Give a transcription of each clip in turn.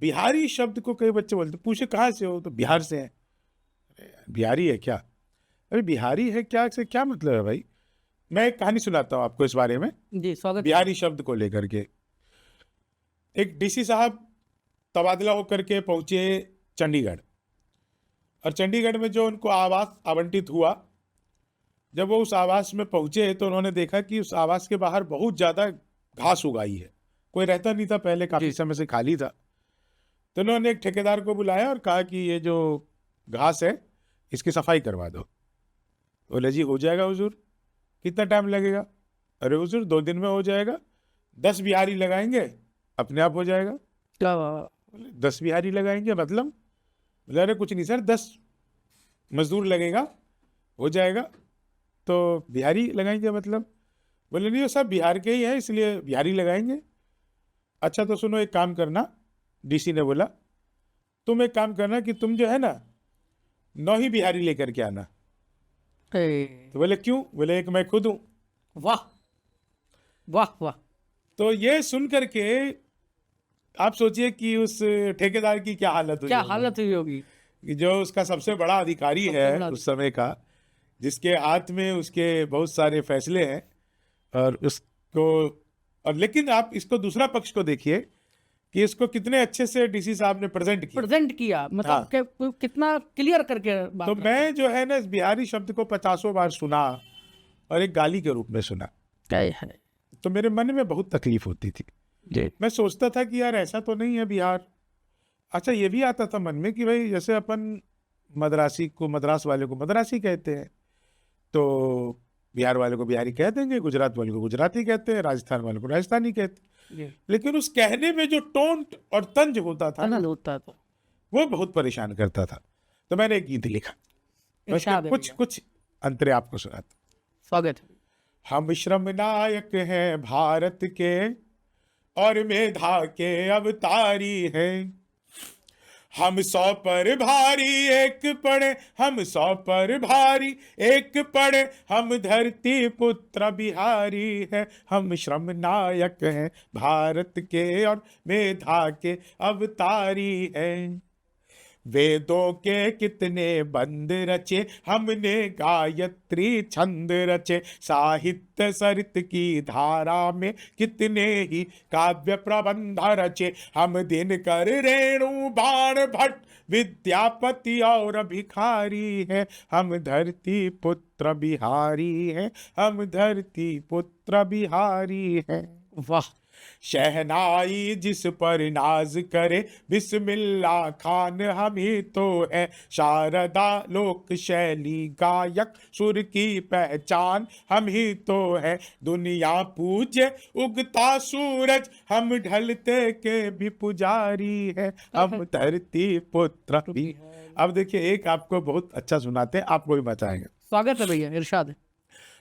बिहारी शब्द को कई बच्चे बोलते, पूछे कहाँ से हो तो बिहार से है। अरे बिहारी है क्या? अरे बिहारी है क्या से क्या मतलब है भाई? मैं एक कहानी सुनाता हूँ आपको इस बारे में, जी स्वागत। बिहारी शब्द को लेकर के। एक डीसी साहब तबादला होकर के पहुंचे चंडीगढ़, और चंडीगढ़ में जो उनको आवास आवंटित हुआ, जब वो उस आवास में पहुंचे तो उन्होंने देखा कि उस आवास के बाहर बहुत ज्यादा घास उगाई है, कोई रहता नहीं था पहले, काफी जी। समय से खाली था। तो उन्होंने एक ठेकेदार को बुलाया और कहा कि ये जो घास है इसकी सफाई करवा दो। बोले जी हो जाएगा हुजूर। कितना टाइम लगेगा? अरे हुजूर 2 दिन में हो जाएगा, 10 बिहारी लगाएंगे अपने आप हो जाएगा। क्या बोले 10 बिहारी लगाएंगे मतलब? बोले अरे कुछ नहीं सर, 10 मजदूर लगेगा हो जाएगा। तो बिहारी लगाएंगे मतलब? बोले नहीं वो सब बिहार के ही हैं इसलिए बिहारी लगाएंगे। अच्छा तो सुनो, एक काम करना, डीसी ने बोला तुम एक काम करना कि तुम जो है ना 9 ही बिहारी लेकर के आना। तो बोले क्यों? बोले एक मैं खुद हूं। वाह वाह वाह। तो ये सुन करके आप सोचिए कि उस ठेकेदार की क्या हालत हुई क्या होगी, हालत हुई होगी। कि जो उसका सबसे बड़ा अधिकारी सबसे है बड़ा उस समय का, जिसके हाथ में उसके बहुत सारे फैसले हैं, और उसको, और लेकिन आप इसको दूसरा पक्ष को देखिए कि इसको कितने अच्छे से डीसी साहब ने प्रेजेंट किया। प्रेजेंट किया, मतलब हाँ। कितना क्लियर करके बात तो रखा। मैं जो है ना इस बिहारी शब्द को 50 बार सुना और एक गाली के रूप में सुना, क्या है। तो मेरे मन में बहुत तकलीफ होती थी। जी। मैं सोचता था कि यार ऐसा तो नहीं है बिहार। अच्छा ये भी आता था मन में कि भाई जैसे अपन मद्रासी को, मद्रास वाले को मद्रासी कहते हैं, तो बिहार वाले को बिहारी कह देंगे, गुजरात वाले को गुजराती कहते हैं, राजस्थान वाले को राजस्थानी कहते हैं। जी। लेकिन उस कहने में जो टोन और तंज होता था आनंद होता है तो वो बहुत परेशान करता था। तो मैंने एक गीत लिखा, मैं उसके इरशाद है कुछ भैया। कुछ अंतरे आपको सुनाता। स्वागत है। हम श्रम नायक हैं भारत के और मेधा के अवतारी हैं, हम 100 पर भारी एक पड़े, हम 100 पर भारी एक पड़े, हम धरती पुत्र बिहारी है, हम श्रम नायक हैं भारत के और मेधा के अवतारी हैं। वेदों के कितने बंद रचे, हमने गायत्री छंद रचे, साहित्य सरित की धारा में कितने ही काव्य प्रबंध रचे, हम दिनकर रेणु बाण भट्ट विद्यापति और भिखारी है, हम धरती पुत्र बिहारी है, हम धरती पुत्र बिहारी है। वाह। शहनाई जिस पर नाज करे, बिस्मिल्ला खान हम ही तो है, शारदा लोक शैली गायक, सुर की पहचान हम ही तो है, दुनिया पूजे उगता सूरज, हम ढलते के भी पुजारी है, हम धरती पुत्र भी। अब देखिए एक आपको बहुत अच्छा सुनाते हैं, आपको भी बचाएंगे। स्वागत है भैया, इरशाद है।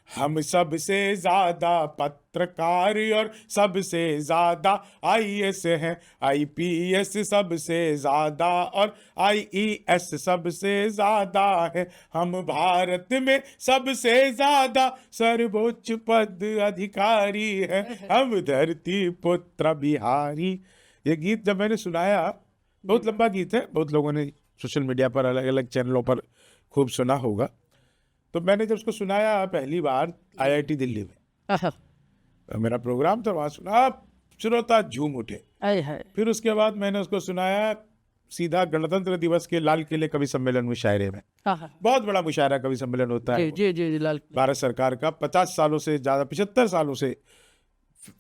हम सबसे ज्यादा पत्रकार और सबसे ज्यादा आईएएस हैं, आईपीएस सबसे ज्यादा और आईईएस सबसे ज्यादा है, हम भारत में सबसे ज्यादा सर्वोच्च पद अधिकारी है, हम धरती पुत्र बिहारी। ये गीत जब मैंने सुनाया, बहुत लंबा गीत है, बहुत लोगों ने सोशल मीडिया पर अलग अलग चैनलों पर खूब सुना होगा। तो मैंने जब उसको सुनाया पहली बार आईआईटी दिल्ली में, आहा। तो मेरा प्रोग्राम था, वहाँ सुना, श्रोता झूम उठे। आए है। फिर उसके बाद मैंने उसको सुनाया सीधा गणतंत्र दिवस के लाल किले कवि सम्मेलन मुशायरे में। आहा। बहुत बड़ा मुशायरा कवि सम्मेलन होता है जी जी जी लाल। भारत सरकार का, 50 सालों से ज़्यादा, 75 सालों से,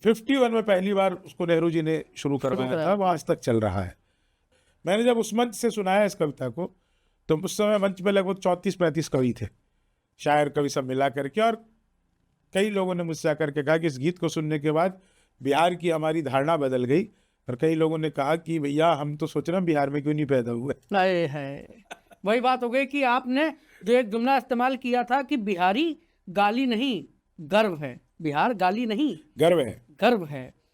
51 में पहली बार उसको नेहरू जी ने शुरू करवाया था, वो आज तक चल रहा है। मैंने जब उस मंच से सुनाया इस कविता को, तो उस समय मंच में लगभग 34-35 कवि थे, शायर कवि सब मिला करके, और कई लोगों ने मुझसे आकर के कहा कि इस गीत को सुनने के बाद बिहार की हमारी धारणा बदल गई, और कई लोगों ने कहा कि भैया हम तो सोच रहे हैं बिहार में क्यों नहीं पैदा हुए। आए है। वही बात हो गई कि आपने जो एक जुमला इस्तेमाल किया था कि बिहारी गाली नहीं गर्व है, बिहार गाली नहीं गर्व है। गर्व है।